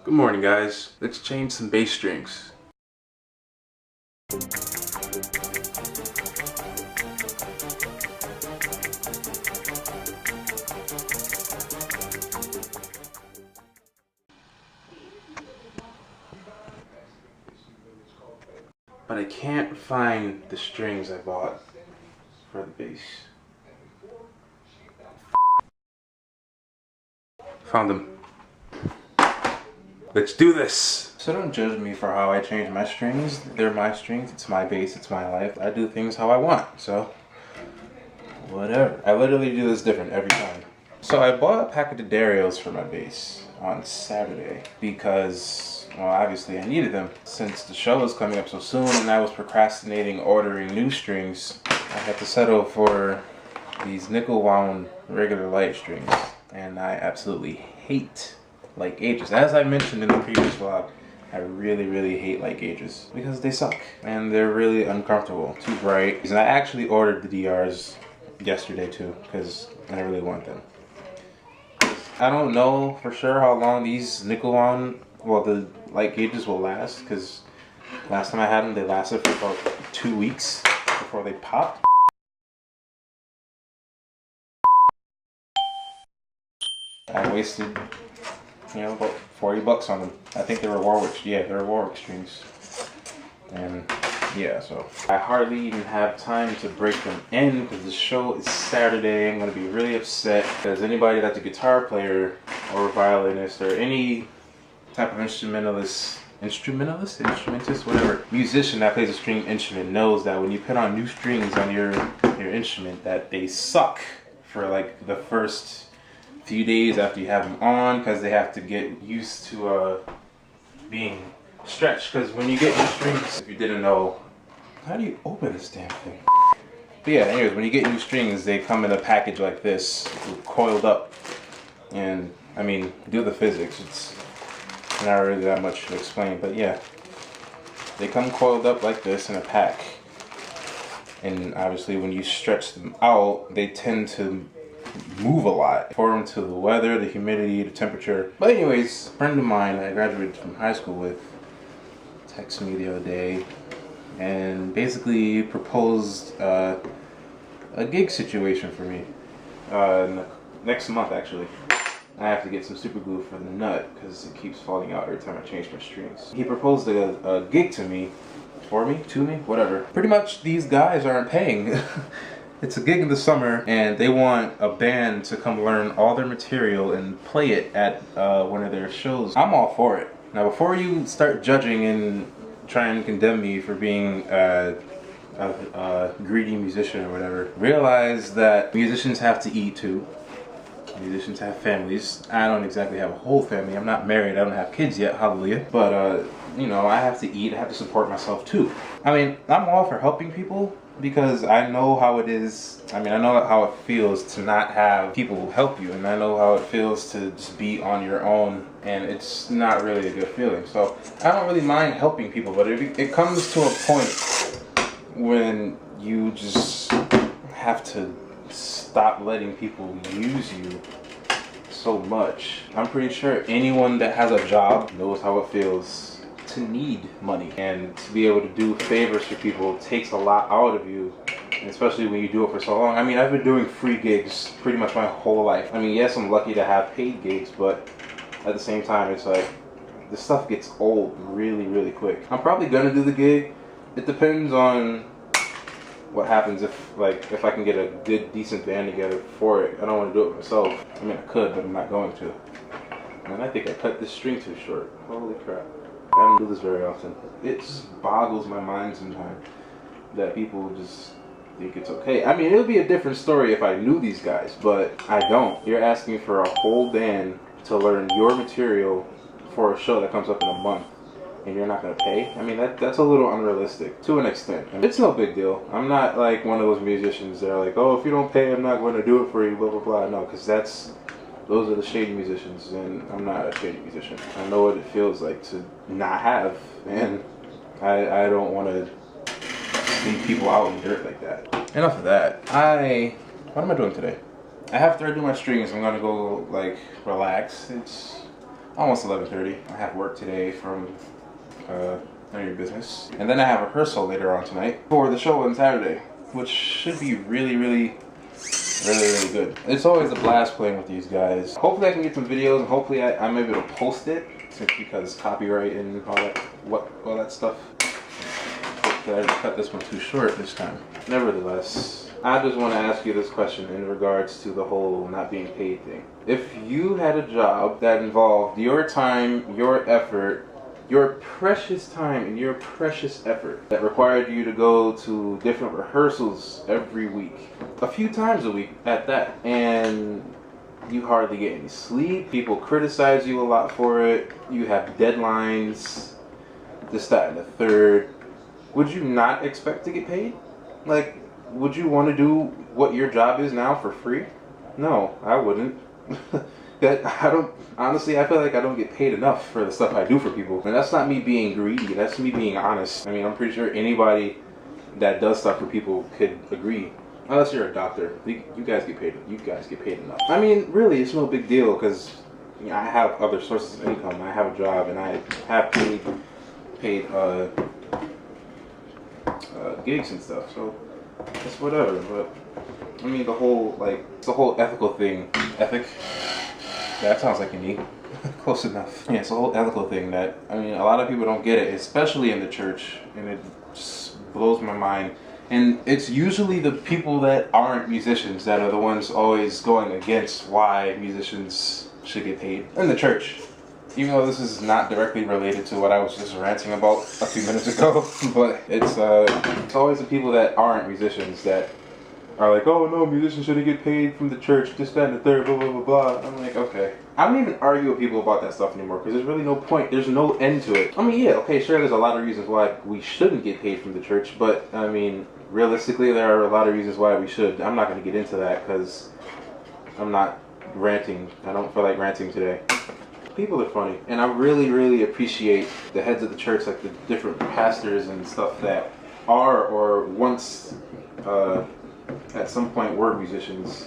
Good morning, guys. Let's change some bass strings. But I can't find the strings I bought for the bass. Found them. Let's do this! So don't judge me for how I change my strings. They're my strings, it's my bass, it's my life. I do things how I want, so whatever. I literally do this different every time. So I bought a packet of Darios for my bass on Saturday because, well, obviously I needed them. Since the show was coming up so soon and I was procrastinating ordering new strings, I had to settle for these nickel wound regular light strings. And I absolutely hate light gauges. As I mentioned in the previous vlog, I really hate light gauges because they suck and they're really uncomfortable, too bright. And I actually ordered the DRs yesterday too because I really want them. I don't know for sure how long these nickel wound, well, the light gauges will last, because last time I had them they lasted for about 2 weeks before they popped. I wasted, you know, about 40 bucks on them. I think they were Warwick, yeah, they were Warwick strings. And yeah, so I hardly even have time to break them in because the show is Saturday. I'm gonna be really upset because anybody that's a guitar player or a violinist or any type of instrumentist, whatever, musician that plays a string instrument knows that when you put on new strings on your instrument that they suck for like the first few days after you have them on, because they have to get used to being stretched. Because when you get new strings, if you didn't know, how do you open this damn thing? But yeah, anyways, when you get new strings, they come in a package like this, coiled up. And I mean, do the physics, it's not really that much to explain, but yeah, they come coiled up like this in a pack. And obviously when you stretch them out, they tend to move a lot according to the weather, the humidity, the temperature. But anyways, a friend of mine I graduated from high school with texted me the other day and basically proposed a gig situation for me. Next month actually. I have to get some super glue for the nut because it keeps falling out every time I change my strings. He proposed a gig to me, whatever. Pretty much these guys aren't paying. It's a gig in the summer and they want a band to come learn all their material and play it at one of their shows. I'm all for it. Now before you start judging and trying to condemn me for being a greedy musician or whatever, realize that musicians have to eat too. Musicians have families. I don't exactly have a whole family. I'm not married. I don't have kids yet, hallelujah. But you know, I have to eat. I have to support myself too. I mean, I'm all for helping people because I know how it is. I mean, I know how it feels to not have people help you, and I know how it feels to just be on your own, and it's not really a good feeling. So I don't really mind helping people, but it comes to a point when you just have to stop letting people use you so much. I'm pretty sure anyone that has a job knows how it feels to need money, and to be able to do favors for people takes a lot out of you, and especially when you do it for so long. I mean, I've been doing free gigs pretty much my whole life. I mean, yes, I'm lucky to have paid gigs, but at the same time, it's like this stuff gets old really quick. I'm probably gonna do the gig. It depends on what happens if I can get a good, decent band together for it. I don't want to do it myself. I mean, I could, but I'm not going to. And I think I cut this string too short. Holy crap. I don't do this very often. It just boggles my mind sometimes that people just think it's okay. I mean, it would be a different story if I knew these guys, but I don't. You're asking for a whole band to learn your material for a show that comes up in a month, and you're not going to pay? I mean, that's a little unrealistic to an extent. I mean, it's no big deal. I'm not like one of those musicians that are like, oh, if you don't pay, I'm not going to do it for you, blah, blah, blah. No, because those are the shady musicians, and I'm not a shady musician. I know what it feels like to not have, and I don't want to leave people out in dirt like that. Enough of that. What am I doing today? After I do my strings, I'm going to go, like, relax. It's almost 11:30. I have work today from none of your business. And then I have rehearsal later on tonight for the show on Saturday, which should be really good. It's always a blast playing with these guys. Hopefully I can get some videos, and hopefully I'm able to post it, because copyright and all that stuff. Hopefully I cut this one too short this time. Nevertheless, I just want to ask you this question in regards to the whole not being paid thing. If you had a job that involved your time, your effort, your precious time and your precious effort, that required you to go to different rehearsals every week, a few times a week at that, and you hardly get any sleep, people criticize you a lot for it, you have deadlines, this, that, and the third, would you not expect to get paid? Like, would you want to do what your job is now for free? No, I wouldn't. Honestly, I feel like I don't get paid enough for the stuff I do for people. And that's not me being greedy, that's me being honest. I mean, I'm pretty sure anybody that does stuff for people could agree. Unless you're a doctor, you guys get paid. You guys get paid enough. I mean, really, it's no big deal, because I have other sources of income. I have a job, and I have paid gigs and stuff. So it's whatever. But I mean, the whole ethical thing. Ethic. That sounds like an E. Close enough. Yeah, it's a whole ethical thing that, I mean, a lot of people don't get it, especially in the church, and it just blows my mind. And it's usually the people that aren't musicians that are the ones always going against why musicians should get paid in the church. Even though this is not directly related to what I was just ranting about a few minutes ago, but it's always the people that aren't musicians that are like, oh no, musicians shouldn't get paid from the church, this, that, and the third, blah, blah, blah, blah. I'm like, okay. I don't even argue with people about that stuff anymore, because there's really no point. There's no end to it. I mean, yeah, okay, sure, there's a lot of reasons why we shouldn't get paid from the church, but, I mean, realistically, there are a lot of reasons why we should. I'm not going to get into that, because I'm not ranting. I don't feel like ranting today. People are funny, and I really appreciate the heads of the church, like the different pastors and stuff that are, or once, at some point were musicians,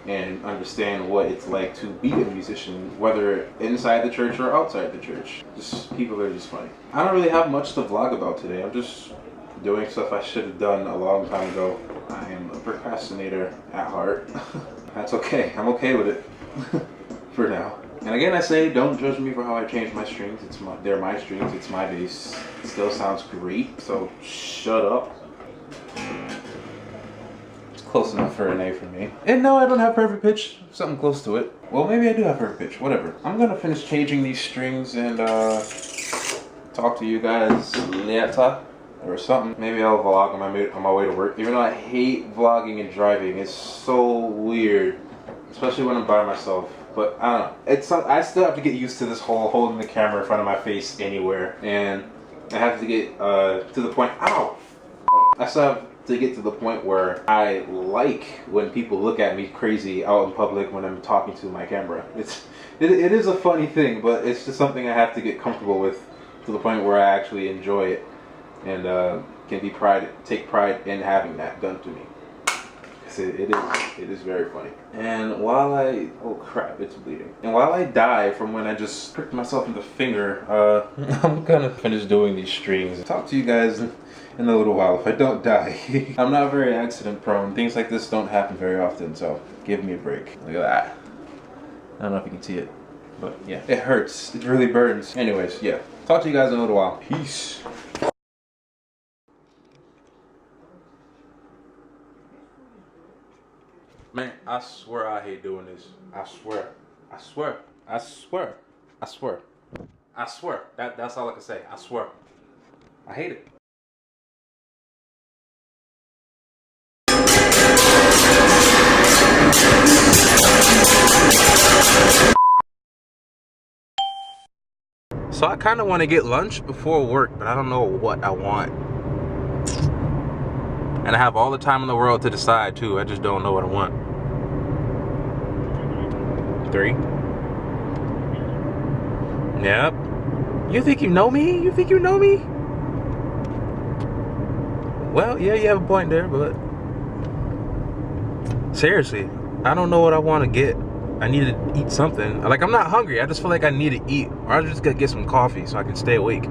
and understand what it's like to be a musician, whether inside the church or outside the church. Just people are just funny. I don't really have much to vlog about today. I'm just doing stuff I should have done a long time ago. I am a procrastinator at heart. That's okay. I'm okay with it for now. And again, I say, don't judge me for how I changed my strings. They're my strings. It's my bass. It still sounds great. So shut up. Close enough for an A for me. And no, I don't have perfect pitch. Something close to it. Well, maybe I do have perfect pitch. Whatever. I'm gonna finish changing these strings and talk to you guys later or something. Maybe I'll vlog on my way to work. Even though I hate vlogging and driving, it's so weird, especially when I'm by myself. But I don't know. I still have to get used to this whole holding the camera in front of my face anywhere, and I have to get to the point. Ow! I still have to get to the point where I like when people look at me crazy out in public when I'm talking to my camera. It is a funny thing, but it's just something I have to get comfortable with to the point where I actually enjoy it and can take pride in having that done to me. It is very funny. And while oh crap, it's bleeding. And while I die from when I just pricked myself in the finger, I'm gonna finish doing these strings. Talk to you guys in a little while if I don't die. I'm not very accident prone. Things like this don't happen very often, so give me a break. Look at that. I don't know if you can see it, but yeah, it hurts. It really burns. Anyways, yeah. Talk to you guys in a little while. Peace. Man, I swear I hate doing this. I swear. I swear. I swear. I swear. I swear. That's all I can say. I swear. I hate it. So I kind of want to get lunch before work, but I don't know what I want. And I have all the time in the world to decide too. I just don't know what I want. 3. Yep. You think you know me? You think you know me? Well, yeah, you have a point there, but seriously, I don't know what I want to get. I need to eat something. Like, I'm not hungry. I just feel like I need to eat. Or I just gotta get some coffee so I can stay awake.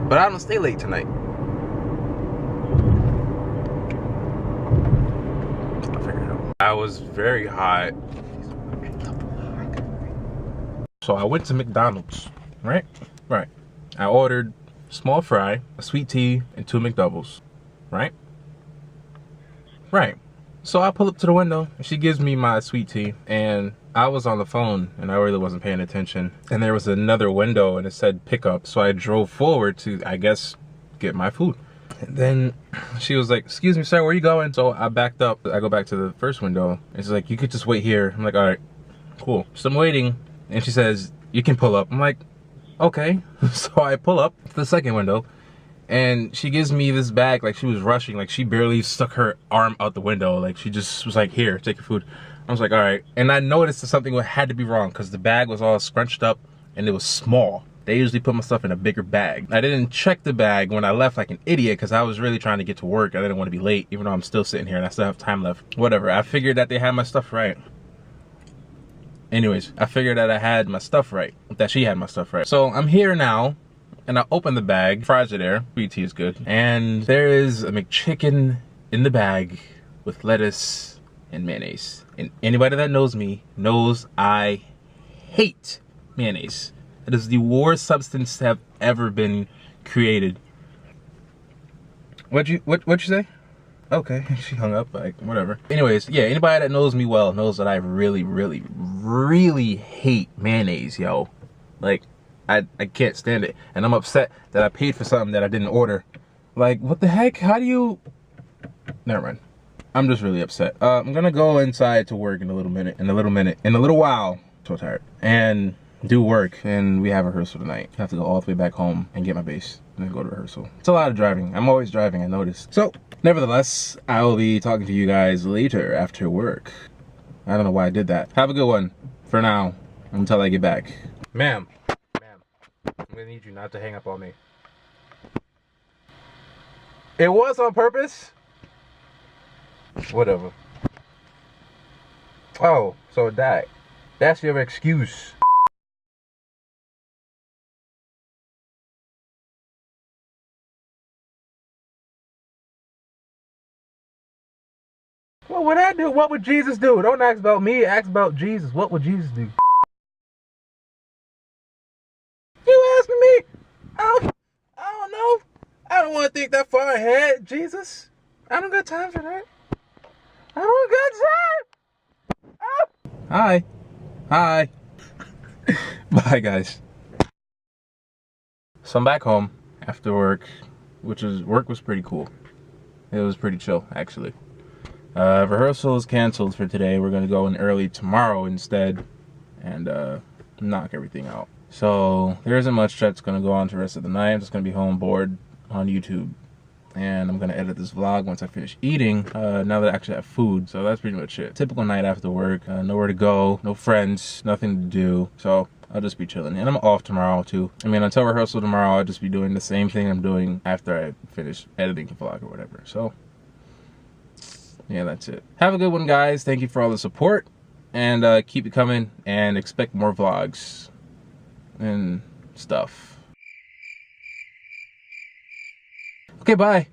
But I don't stay late tonight. I'll figure it out. I was very hot. So I went to McDonald's, right? Right. I ordered small fry, a sweet tea, and 2 McDoubles, right? Right. So I pull up to the window, and she gives me my sweet tea, and I was on the phone, and I really wasn't paying attention. And there was another window, and it said pickup, so I drove forward to, I guess, get my food. And then she was like, excuse me, sir, where are you going? So I backed up. I go back to the first window, and she's like, you could just wait here. I'm like, all right, cool. So I'm waiting, and she says, you can pull up. I'm like, okay. So I pull up to the second window, and she gives me this bag like she was rushing. Like, she barely stuck her arm out the window. Like, she just was like, here, take your food. I was like, all right. And I noticed that something had to be wrong because the bag was all scrunched up and it was small. They usually put my stuff in a bigger bag. I didn't check the bag when I left like an idiot because I was really trying to get to work. I didn't want to be late, even though I'm still sitting here and I still have time left. Whatever. I figured that they had my stuff right. Anyways, I figured that I had my stuff right. That she had my stuff right. So I'm here now. And I open the bag, fries are there, sweet tea is good. And there is a McChicken in the bag with lettuce and mayonnaise. And anybody that knows me knows I hate mayonnaise. It is the worst substance to have ever been created. What'd you say? Okay, she hung up, like, whatever. Anyways, yeah, anybody that knows me well knows that I really, really, really hate mayonnaise, yo. Like, I can't stand it. And I'm upset that I paid for something that I didn't order. Like, what the heck? How do you... Never mind. I'm just really upset. I'm gonna go inside to work in a little while. So tired. And do work. And we have rehearsal tonight. I have to go all the way back home and get my bass and then go to rehearsal. It's a lot of driving. I'm always driving, I noticed. So, nevertheless, I will be talking to you guys later after work. I don't know why I did that. Have a good one for now until I get back. Ma'am. I'm gonna need you not to hang up on me. It was on purpose? Whatever. Oh, so it died. That's your excuse. What would I do? What would Jesus do? Don't ask about me, ask about Jesus. What would Jesus do? You asking me? I don't know. I don't want to think that far ahead, Jesus. I don't got time for that. I don't got time. Oh. Hi. Hi. Bye, guys. So I'm back home after work, work was pretty cool. It was pretty chill, actually. Rehearsal is canceled for today. We're gonna go in early tomorrow instead and knock everything out. So there isn't much that's gonna go on for the rest of the night. I'm just gonna be home bored on YouTube. And I'm gonna edit this vlog once I finish eating, now that I actually have food. So that's pretty much it. Typical night after work, nowhere to go, no friends, nothing to do. So I'll just be chilling. And I'm off tomorrow too. I mean, until rehearsal tomorrow, I'll just be doing the same thing I'm doing after I finish editing the vlog or whatever. So yeah, that's it. Have a good one, guys. Thank you for all the support. And keep it coming and expect more vlogs and stuff. Okay, bye.